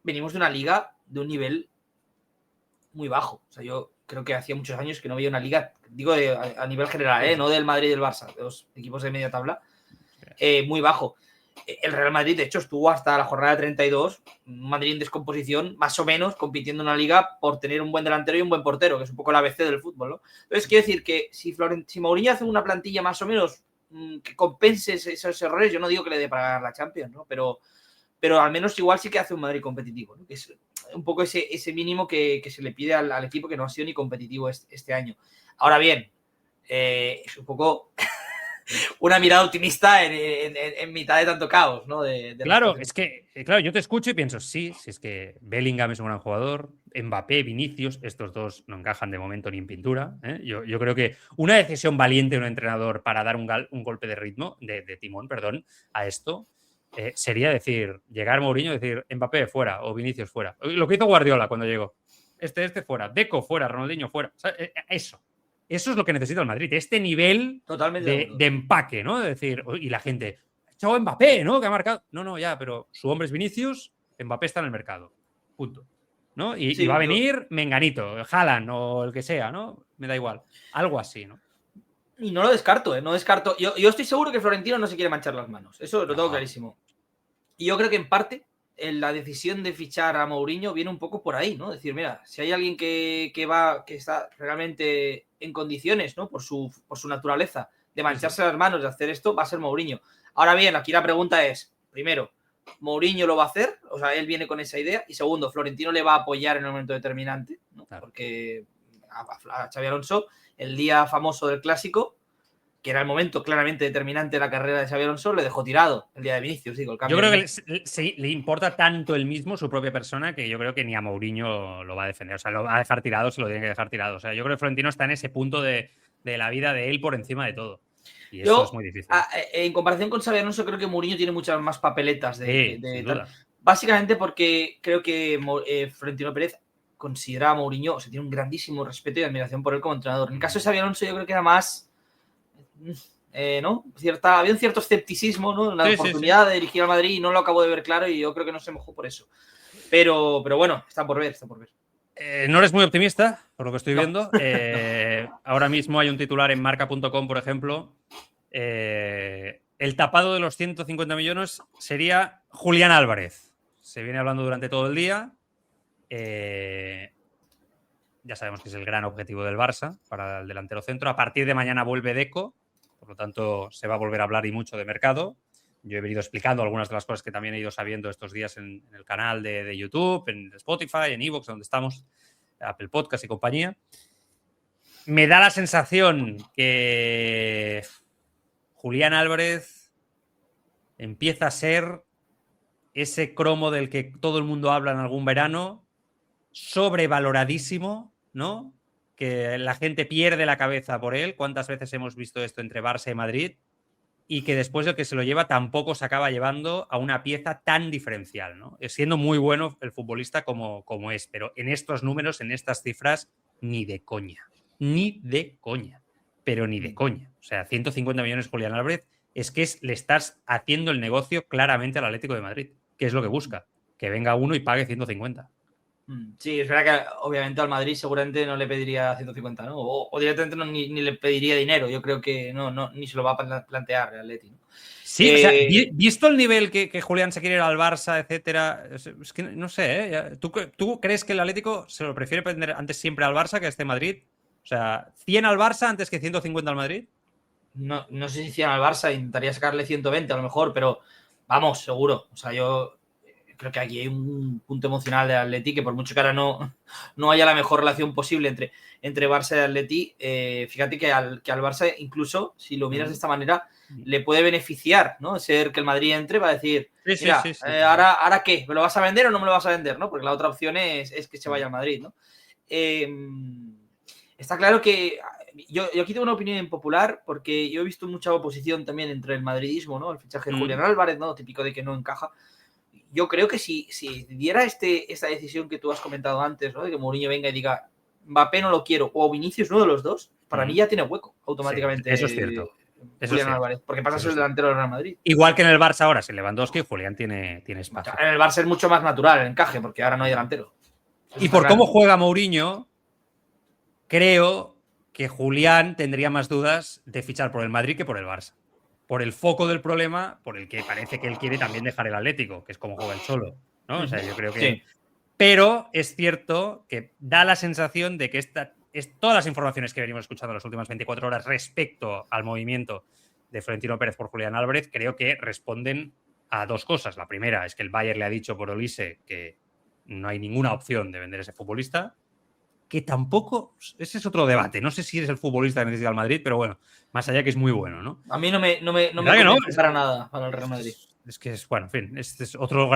Venimos de una liga de un nivel muy bajo. O sea, yo creo que hacía muchos años que no veía una liga, digo a nivel general, no del Madrid y del Barça, de los equipos de media tabla, muy bajo. El Real Madrid, de hecho, estuvo hasta la jornada 32, un Madrid en descomposición, más o menos, compitiendo en una liga por tener un buen delantero y un buen portero, que es un poco el ABC del fútbol, ¿no? Entonces, quiero decir que si Mourinho hace una plantilla más o menos que compense esos errores, yo no digo que le dé para ganar la Champions, ¿no? Pero al menos igual sí que hace un Madrid competitivo, ¿no? Que es un poco ese mínimo que se le pide al equipo, que no ha sido ni competitivo este año. Ahora bien, es un poco una mirada optimista en mitad de tanto caos, ¿no? Claro, es que yo te escucho y pienso, sí, si es que Bellingham es un gran jugador, Mbappé, Vinicius, estos dos no encajan de momento ni en pintura. Yo creo que una decisión valiente de un entrenador para dar un golpe de ritmo, de timón, perdón, a esto, sería llegar Mourinho y decir Mbappé fuera o Vinicius fuera. Lo que hizo Guardiola cuando llegó. Este fuera, Deco fuera, Ronaldinho fuera. O sea, eso es lo que necesita el Madrid, este nivel de empaque, ¿no? De decir, y la gente, chavo Mbappé, ¿no? Que ha marcado. No, ya, pero su hombre es Vinicius, Mbappé está en el mercado. Punto. ¿No? Y va a venir Menganito, Haaland o el que sea, ¿no? Me da igual. Algo así, ¿no? Y no lo descarto, no descarto. Yo estoy seguro que Florentino no se quiere manchar las manos. Eso lo tengo clarísimo. Y yo creo que en parte la decisión de fichar a Mourinho viene un poco por ahí, ¿no? Decir, mira, si hay alguien que está realmente en condiciones, ¿no? Por su naturaleza de mancharse las manos, de hacer esto, va a ser Mourinho. Ahora bien, aquí la pregunta es, primero, ¿Mourinho lo va a hacer? O sea, él viene con esa idea. Y segundo, ¿Florentino le va a apoyar en el momento determinante? ¿No? Claro. Porque a Xabi Alonso, el día famoso del Clásico, que era el momento claramente determinante de la carrera de Xabi Alonso, le dejó tirado el día de Vinicius. Digo, el cambio yo creo que le importa tanto el mismo, su propia persona, que yo creo que ni a Mourinho lo va a defender. O sea, lo va a dejar tirado, se lo tiene que dejar tirado. O sea, yo creo que Florentino está en ese punto de la vida de él por encima de todo. Y eso es muy difícil. En comparación con Xabi Alonso, creo que Mourinho tiene muchas más papeletas sin duda. Básicamente porque creo que Florentino Pérez considera a Mourinho, o sea, tiene un grandísimo respeto y admiración por él como entrenador. En el caso de Xabi Alonso, yo creo que era más, ¿no? Había un cierto escepticismo, ¿no? Una oportunidad de dirigir al Madrid y no lo acabo de ver claro y yo creo que no se mojó por eso. Pero bueno, está por ver. No eres muy optimista, por lo que estoy viendo. Ahora mismo hay un titular en marca.com, por ejemplo. El tapado de los 150 millones sería Julián Álvarez. Se viene hablando durante todo el día. Ya sabemos que es el gran objetivo del Barça para el delantero centro. A partir de mañana vuelve Deco, por lo tanto se va a volver a hablar y mucho de mercado. Yo he venido explicando algunas de las cosas que también he ido sabiendo estos días en el canal de YouTube, en Spotify, en iVoox, donde estamos, Apple Podcast y compañía. Me da la sensación que Julián Álvarez empieza a ser ese cromo del que todo el mundo habla en algún verano, sobrevaloradísimo, ¿no? Que la gente pierde la cabeza por él. ¿Cuántas veces hemos visto esto entre Barça y Madrid? Y que después el que se lo lleva tampoco se acaba llevando a una pieza tan diferencial, ¿no? Siendo muy bueno el futbolista como es, pero en estos números, en estas cifras, ni de coña. Ni de coña. Pero ni de coña. O sea, 150 millones Julián Álvarez es que le estás haciendo el negocio claramente al Atlético de Madrid, que es lo que busca. Que venga uno y pague 150. Sí, es verdad que obviamente al Madrid seguramente no le pediría 150, ¿no? O directamente ni le pediría dinero. Yo creo que ni se lo va a plantear el Atleti, ¿no? Sí, o sea, visto el nivel que Julián se quiere ir al Barça, etcétera, es que no sé, ¿eh? ¿Tú crees que el Atlético se lo prefiere vender antes siempre al Barça que a este Madrid? O sea, ¿100 al Barça antes que 150 al Madrid? No sé si 100 al Barça, intentaría sacarle 120 a lo mejor, pero vamos, seguro. O sea, yo creo que aquí hay un punto emocional del Atleti que por mucho que ahora no haya la mejor relación posible entre Barça y Atleti, fíjate que al Barça, incluso si lo miras de esta manera, le puede beneficiar, ¿no? Ser que el Madrid entre, va a decir, mira, ¿ahora qué? ¿Me lo vas a vender o no me lo vas a vender? ¿No? Porque la otra opción es que se vaya al Madrid, ¿no? Está claro que yo aquí tengo una opinión impopular porque yo he visto mucha oposición también entre el madridismo, ¿no? El fichaje de Julián Álvarez, ¿no? Típico de que no encaja. Yo creo que si diera esta decisión que tú has comentado antes, ¿no? De que Mourinho venga y diga, Mbappé no lo quiero, o Vinicius, uno de los dos, para mí ya tiene hueco automáticamente. Sí, eso es cierto. Julián Álvarez, porque pasa a ser el delantero del Real Madrid. Igual que en el Barça ahora, sin Lewandowski, Julián tiene espacio. En el Barça es mucho más natural el encaje, porque ahora no hay delantero. Y por cómo juega Mourinho, creo que Julián tendría más dudas de fichar por el Madrid que por el Barça. Por el foco del problema, por el que parece que él quiere también dejar el Atlético, que es como juega el Cholo, ¿no? O sea, yo creo que... Sí. Pero es cierto que da la sensación de que todas las informaciones que venimos escuchando en las últimas 24 horas respecto al movimiento de Florentino Pérez por Julián Álvarez, creo que responden a dos cosas. La primera es que el Bayern le ha dicho por Olise que no hay ninguna opción de vender ese futbolista, que tampoco, ese es otro debate. No sé si eres el futbolista que necesita el Madrid, pero bueno, más allá que es muy bueno, ¿no? A mí no me convence para nada para el Real Madrid. Es que es, bueno, en fin, este es otro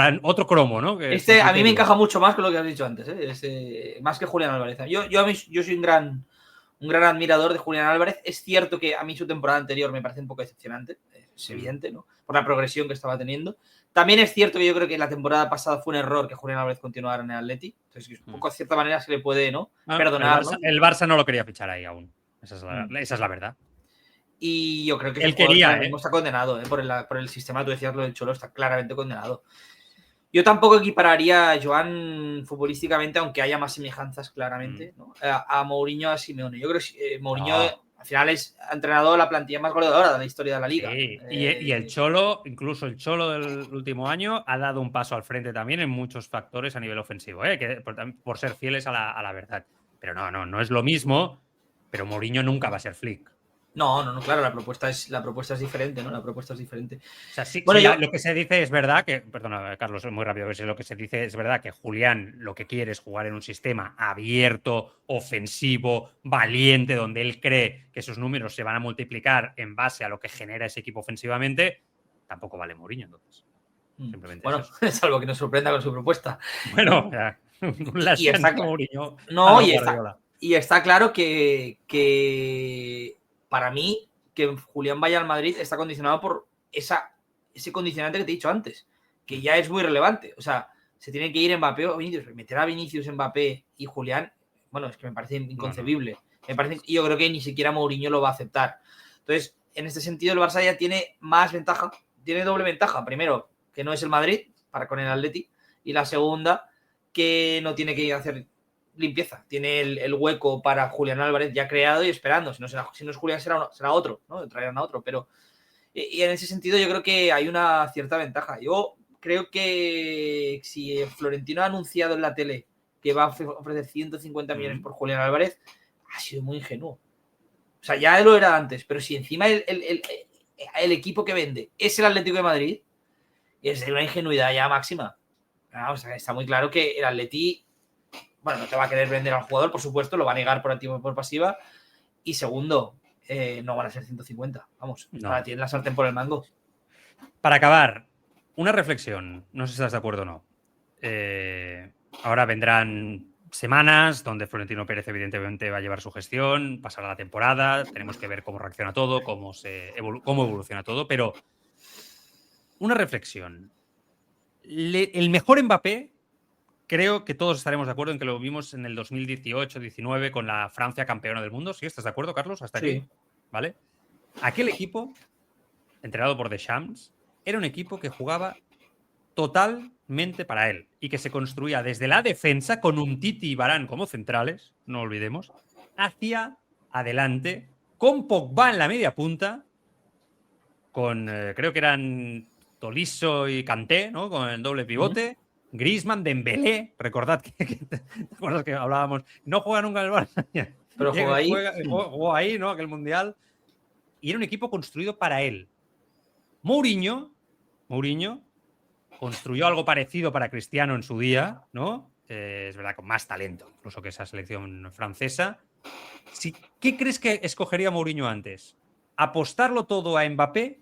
cromo, ¿no? Que a mí me encaja mucho más con lo que has dicho antes, ¿eh? Más que Julián Álvarez. Yo soy un gran admirador de Julián Álvarez. Es cierto que a mí su temporada anterior me parece un poco decepcionante, es evidente, ¿no? Por la progresión que estaba teniendo. También es cierto que yo creo que la temporada pasada fue un error que Julián Álvarez continuara en el Atleti. Entonces, un poco de cierta manera se le puede, ¿no? Perdonar. El Barça no lo quería fichar ahí aún. Esa es la verdad. Y yo creo que él quería, está condenado, por el sistema. Tú decías lo del Cholo, está claramente condenado. Yo tampoco equipararía a Joan futbolísticamente, aunque haya más semejanzas claramente, ¿no? A Mourinho, a Simeone. Yo creo que Mourinho al final es entrenador de la plantilla más goleadora de la historia de la liga. Sí. Y el Cholo, incluso el Cholo del último año, ha dado un paso al frente también en muchos factores a nivel ofensivo, que por ser fieles a la verdad. Pero no es lo mismo, pero Mourinho nunca va a ser Flick. No, claro, la propuesta es diferente, ¿no? La propuesta es diferente. O sea, Bueno, lo que se dice es verdad que, perdona, Carlos, muy rápido, lo que se dice es verdad que Julián lo que quiere es jugar en un sistema abierto, ofensivo, valiente, donde él cree que sus números se van a multiplicar en base a lo que genera ese equipo ofensivamente. Tampoco vale Mourinho, entonces. Simplemente bueno, es eso. salvo que nos sorprenda con su propuesta. Bueno, ya, Y está claro. Mourinho No, a Guardiola. Y está claro que para mí, que Julián vaya al Madrid está condicionado por ese condicionante que te he dicho antes, que ya es muy relevante. O sea, se tiene que ir Mbappé o Vinicius. Meter a Vinicius, Mbappé y Julián, bueno, es que me parece inconcebible. Yo creo que ni siquiera Mourinho lo va a aceptar. Entonces, en este sentido, el Barça ya tiene más ventaja, tiene doble ventaja. Primero, que no es el Madrid, para con el Atleti, y la segunda, que no tiene que hacer limpieza. Tiene el hueco para Julián Álvarez ya creado y esperando. Si no es Julián, será otro, ¿no? Traerán a otro. Pero, y en ese sentido, yo creo que hay una cierta ventaja. Yo creo que si Florentino ha anunciado en la tele que va a ofrecer 150 millones por Julián Álvarez, ha sido muy ingenuo. O sea, ya lo era antes, pero si encima el equipo que vende es el Atlético de Madrid, es de una ingenuidad ya máxima. O sea, está muy claro que el Atleti, bueno, no te va a querer vender al jugador, por supuesto, lo va a negar por activa y por pasiva. Y segundo, no van a ser 150. Vamos, No. ahora tienen la sartén por el mango. Para acabar, una reflexión. No sé si estás de acuerdo o no. Ahora vendrán semanas donde Florentino Pérez evidentemente va a llevar su gestión, pasará la temporada, tenemos que ver cómo reacciona todo, cómo evoluciona todo, pero una reflexión. El mejor Mbappé, creo que todos estaremos de acuerdo en que lo vimos en el 2018-19 con la Francia campeona del mundo. ¿Sí? ¿Estás de acuerdo, Carlos? Hasta aquí. Sí. ¿Vale? Aquel equipo, entrenado por Deschamps, era un equipo que jugaba totalmente para él y que se construía desde la defensa con un Titi y Varane como centrales, no olvidemos, hacia adelante, con Pogba en la media punta, con creo que eran Tolisso y Kanté, ¿no? Con el doble pivote, Griezmann, Dembélé, recordad ¿te acuerdas que hablábamos? No juega nunca en el Barça. Pero jugó ahí, ¿no? Aquel mundial. Y era un equipo construido para él. Mourinho construyó algo parecido para Cristiano en su día, ¿no? Es verdad, con más talento, incluso que esa selección francesa. ¿Qué crees que escogería Mourinho antes? ¿Apostarlo todo a Mbappé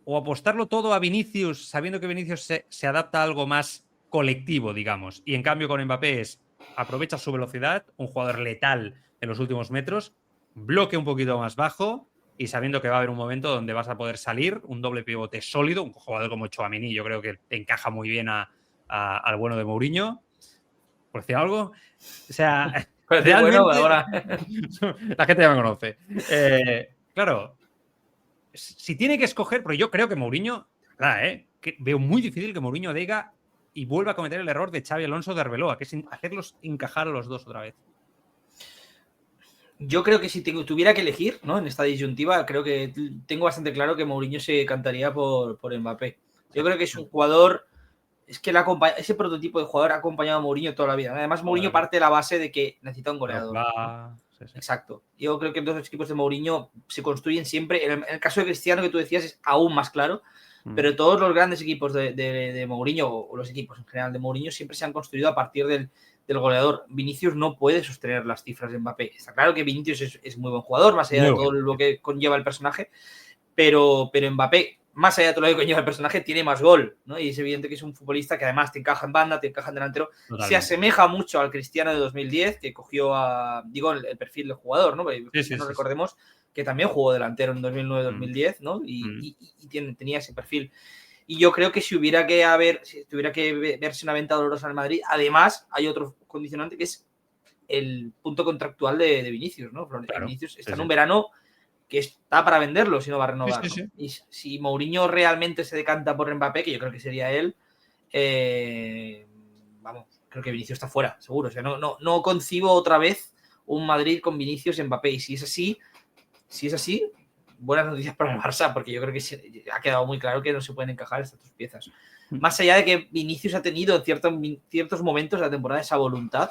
o apostarlo todo a Vinicius, sabiendo que Vinicius se adapta a algo más colectivo, digamos? Y en cambio con Mbappé aprovecha su velocidad, un jugador letal en los últimos metros, bloque un poquito más bajo y sabiendo que va a haber un momento donde vas a poder salir, un doble pivote sólido, un jugador como Tchouaméni, yo creo que encaja muy bien al bueno de Mourinho. ¿Por decir algo? O sea, realmente bueno, ahora... la gente ya me conoce. Claro, si tiene que escoger, porque yo creo que Mourinho, que veo muy difícil que Mourinho diga y vuelva a cometer el error de Xabi Alonso de Arbeloa, que es hacerlos encajar a los dos otra vez. Yo creo que si tuviera que elegir, ¿no? En esta disyuntiva, creo que tengo bastante claro que Mourinho se cantaría por Mbappé. Yo creo que es un jugador, es que ese prototipo de jugador ha acompañado a Mourinho toda la vida. Además, Mourinho parte de la base de que necesita un goleador. ¿No? Sí. Exacto. Yo creo que los dos equipos de Mourinho se construyen siempre. En el caso de Cristiano, que tú decías, es aún más claro. Pero todos los grandes equipos de Mourinho, o los equipos en general de Mourinho, siempre se han construido a partir del goleador. Vinicius no puede sostener las cifras de Mbappé. Está claro que Vinicius es muy buen jugador, más allá de todo lo que conlleva el personaje, pero Mbappé, más allá de todo lo que conlleva el personaje, tiene más gol, ¿no? Y es evidente que es un futbolista que además te encaja en banda, te encaja en delantero. Totalmente. Se asemeja mucho al Cristiano de 2010, que cogió el perfil del jugador, ¿no? Porque recordemos que también jugó delantero en 2009-2010, ¿no? Y tenía ese perfil. Y yo creo que si tuviera que verse una venta dolorosa en el Madrid, además hay otro condicionante que es el punto contractual de Vinicius, ¿no? Claro, Vinicius está en un verano que está para venderlo si no va a renovar. ¿no? Y si Mourinho realmente se decanta por Mbappé, que yo creo que sería él, creo que Vinicius está fuera, seguro. O sea, no concibo otra vez un Madrid con Vinicius y Mbappé. Y si es así, buenas noticias para el Barça, porque yo creo que ha quedado muy claro que no se pueden encajar estas dos piezas. Más allá de que Vinicius ha tenido en ciertos momentos de la temporada esa voluntad,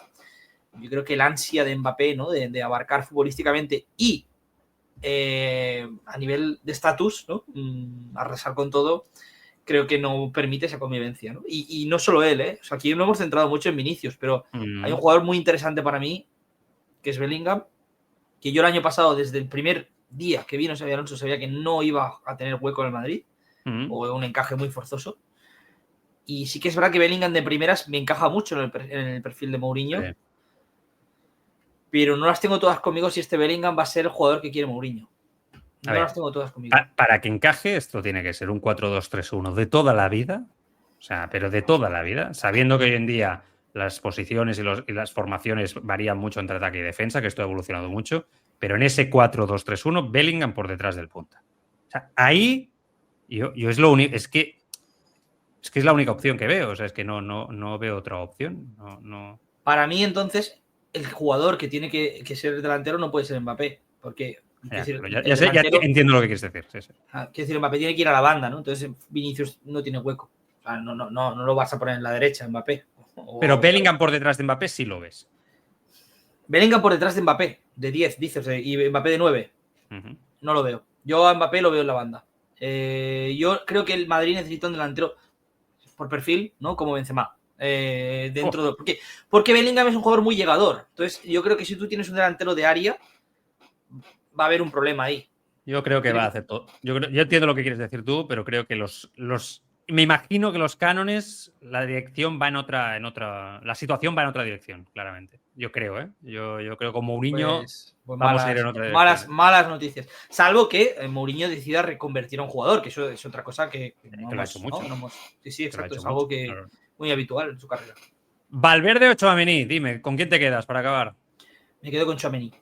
yo creo que el ansia de Mbappé, ¿no? de abarcar futbolísticamente y a nivel de estatus, ¿no? Arrasar con todo, creo que no permite esa convivencia, ¿no? Y no solo él, ¿eh? O sea, aquí no hemos centrado mucho en Vinicius, pero hay un jugador muy interesante para mí, que es Bellingham, que yo el año pasado, desde el primer día que vino Xabi Alonso, sabía que no iba a tener hueco en el Madrid, o un encaje muy forzoso. Y sí que es verdad que Bellingham de primeras me encaja mucho en el perfil de Mourinho, sí, pero no las tengo todas conmigo si este Bellingham va a ser el jugador que quiere Mourinho. No las tengo todas conmigo. Para que encaje, esto tiene que ser un 4-2-3-1 de toda la vida, o sea, pero de toda la vida, sabiendo que hoy en día las posiciones y las formaciones varían mucho entre ataque y defensa, que esto ha evolucionado mucho, pero en ese 4-2-3-1, Bellingham por detrás del punta. O sea, ahí yo es lo único, es que es la única opción que veo, o sea, es que no veo otra opción. No. Para mí, entonces, el jugador que tiene que ser delantero no puede ser Mbappé, porque ya entiendo lo que quieres decir. Sí. Quiero decir, Mbappé tiene que ir a la banda, ¿no? Entonces Vinicius no tiene hueco. O sea, no lo vas a poner en la derecha, Mbappé. Pero Bellingham por detrás de Mbappé sí lo ves. Bellingham por detrás de Mbappé, de 10, dices, y Mbappé de 9. No lo veo. Yo a Mbappé lo veo en la banda. Yo creo que el Madrid necesita un delantero por perfil, ¿no? Como Benzema. Porque Bellingham es un jugador muy llegador. Entonces, yo creo que si tú tienes un delantero de área, va a haber un problema ahí. Yo creo que va a hacer todo. Yo entiendo lo que quieres decir tú, pero creo que me imagino que los cánones, la dirección va en otra, la situación va en otra dirección, claramente. Yo creo, ¿eh? Yo creo que con Mourinho vamos a ir en otra dirección. Malas noticias. Salvo que Mourinho decida reconvertir a un jugador, que eso es otra cosa que lo ha hecho mucho. Sí, exacto. Es algo que claro, muy habitual en su carrera. Valverde o Tchouaméni, dime, ¿con quién te quedas para acabar? Me quedo con Tchouaméni.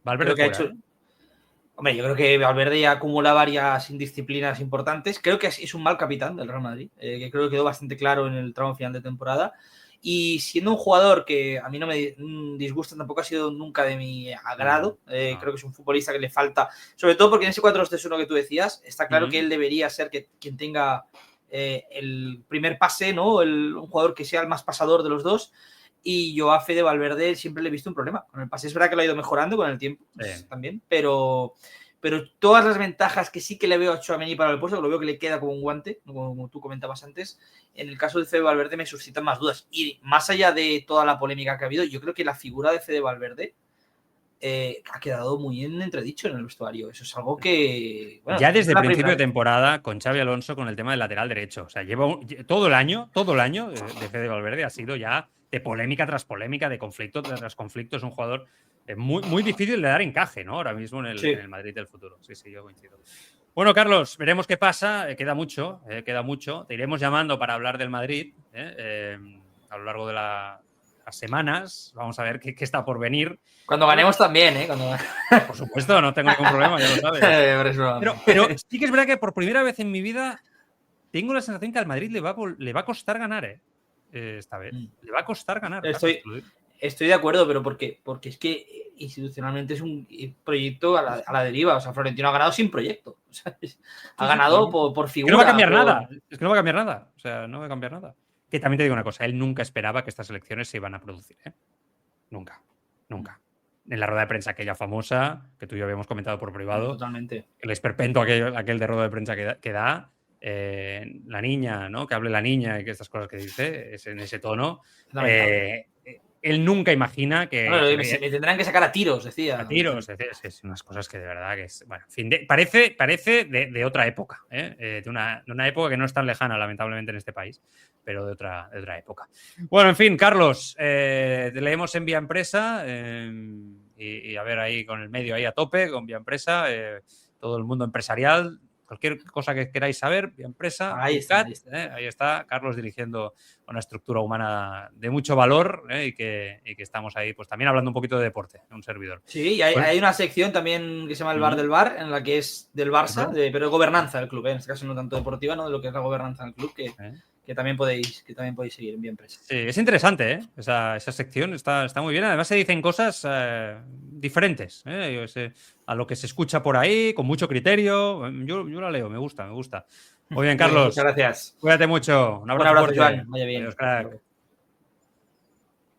Valverde que ha hecho. Hombre, yo creo que Valverde ya acumula varias indisciplinas importantes. Creo que es un mal capitán del Real Madrid, que creo que quedó bastante claro en el tramo final de temporada. Y siendo un jugador que a mí no me disgusta, tampoco ha sido nunca de mi agrado. Creo que es un futbolista que le falta, sobre todo porque en ese 4-2-3-1 que tú decías, está claro que él debería ser quien tenga el primer pase, ¿no? Un jugador que sea el más pasador de los dos. Y yo a Fede Valverde siempre le he visto un problema con el pase. Es verdad que lo ha ido mejorando con el tiempo también, pero todas las ventajas que sí que le veo a Tchouaméni para el puesto, lo veo que le queda como un guante, como tú comentabas antes, en el caso de Fede Valverde me suscitan más dudas. Y más allá de toda la polémica que ha habido, yo creo que la figura de Fede Valverde ha quedado muy en entredicho en el vestuario. Eso es algo que... Bueno, ya desde el principio de temporada con Xabi Alonso con el tema del lateral derecho. O sea, lleva todo el año de Fede Valverde ha sido ya de polémica tras polémica, de conflicto tras conflicto. Es un jugador muy difícil de dar encaje, ¿no? Ahora mismo en el Madrid del futuro. Sí, yo coincido. Bueno, Carlos, veremos qué pasa. Queda mucho. Te iremos llamando para hablar del Madrid a lo largo de las semanas. Vamos a ver qué está por venir. Cuando ganemos también, ¿eh? Por supuesto, no tengo ningún problema, ya lo sabes. Pero sí que es verdad que por primera vez en mi vida tengo la sensación que al Madrid le va a costar ganar, esta vez. Le va a costar ganar. Estoy de acuerdo, pero porque es que institucionalmente es un proyecto a la deriva. O sea, Florentino ha ganado sin proyecto. O sea, ha ganado por figura. Que no va a cambiar nada. Es que no va a cambiar nada. O sea, no va a cambiar nada. Que también te digo una cosa, él nunca esperaba que estas elecciones se iban a producir. Nunca. En la rueda de prensa aquella famosa, que tú y yo habíamos comentado por privado. Totalmente. El esperpento aquel de rueda de prensa que da. La niña, ¿no? Que hable la niña y que estas cosas que dice, es en ese tono. Él nunca imagina que... Bueno, me tendrán que sacar a tiros, decía. A tiros, es unas cosas que de verdad que es... Bueno, en fin, parece de otra época, de una época que no es tan lejana, lamentablemente, en este país, pero de otra época. Bueno, en fin, Carlos, te leemos en Vía Empresa y a ver ahí con el medio ahí a tope, con Vía Empresa, todo el mundo empresarial. Cualquier cosa que queráis saber, Vía Empresa, ahí está Carlos dirigiendo una estructura humana de mucho valor y que estamos ahí pues también hablando un poquito de deporte, un servidor. Sí, y hay una sección también que se llama el Bar del Bar, en la que es del Barça, pero gobernanza del club, en este caso no tanto deportiva, ¿no? De lo que es la gobernanza del club, que también podéis seguir en Vía Empresa. Sí, es interesante, esa sección está muy bien. Además se dicen cosas diferentes a lo que se escucha por ahí, con mucho criterio. Yo la leo, me gusta. Muy bien, Carlos. Muchas gracias. Cuídate mucho. Un abrazo fuerte. Joan. Vaya bien. Adiós, crack.